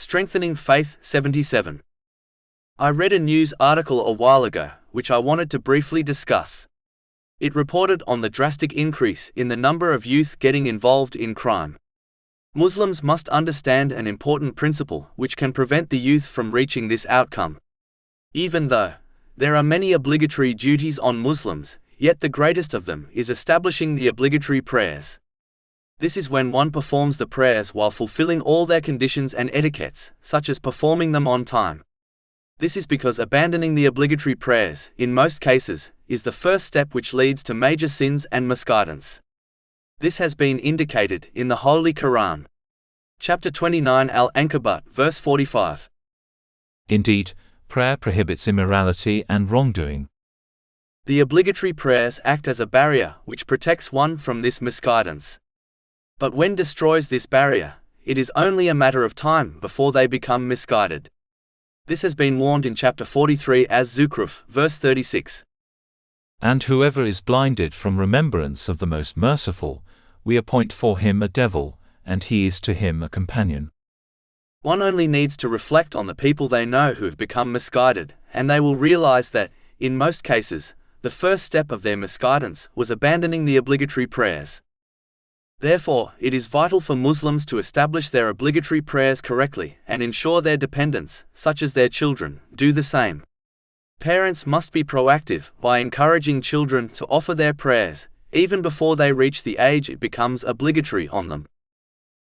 Strengthening Faith 77. I read a news article a while ago, which I wanted to briefly discuss. It reported on the drastic increase in the number of youth getting involved in crime. Muslims must understand an important principle which can prevent the youth from reaching this outcome. Even though there are many obligatory duties on Muslims, yet the greatest of them is establishing the obligatory prayers. This is when one performs the prayers while fulfilling all their conditions and etiquettes, such as performing them on time. This is because abandoning the obligatory prayers, in most cases, is the first step which leads to major sins and misguidance. This has been indicated in the Holy Quran. Chapter 29 Al-Ankabut, verse 45. Indeed, prayer prohibits immorality and wrongdoing. The obligatory prayers act as a barrier which protects one from this misguidance. But when destroys this barrier, it is only a matter of time before they become misguided. This has been warned in chapter 43 as Zukhruf, verse 36. And whoever is blinded from remembrance of the Most Merciful, we appoint for him a devil, and he is to him a companion. One only needs to reflect on the people they know who have become misguided, and they will realize that, in most cases, the first step of their misguidance was abandoning the obligatory prayers. Therefore, it is vital for Muslims to establish their obligatory prayers correctly and ensure their dependents, such as their children, do the same. Parents must be proactive by encouraging children to offer their prayers, even before they reach the age it becomes obligatory on them.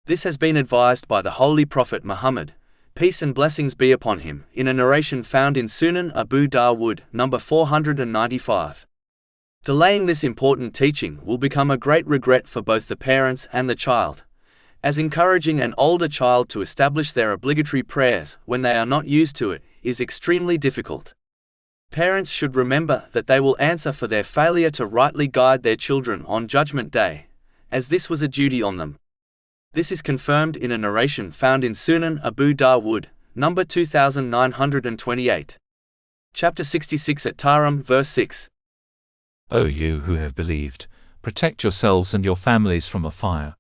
This has been advised by the Holy Prophet Muhammad, peace and blessings be upon him, in a narration found in Sunan Abu Dawud, number 495. Delaying this important teaching will become a great regret for both the parents and the child, as encouraging an older child to establish their obligatory prayers when they are not used to it is extremely difficult. Parents should remember that they will answer for their failure to rightly guide their children on Judgment Day, as this was a duty on them. This is confirmed in a narration found in Sunan Abu Dawud, number 2928. Chapter 66 at Tarim, verse 6. O you who have believed, protect yourselves and your families from a fire.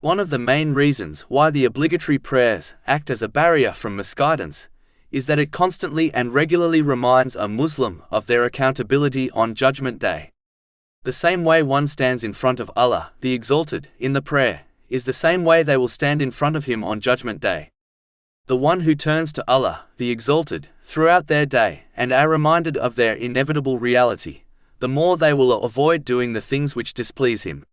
One of the main reasons why the obligatory prayers act as a barrier from misguidance is that it constantly and regularly reminds a Muslim of their accountability on Judgment Day. The same way one stands in front of Allah, the Exalted, in the prayer, is the same way they will stand in front of Him on Judgment Day. The one who turns to Allah, the Exalted, throughout their day and are reminded of their inevitable reality, the more they will avoid doing the things which displease Him.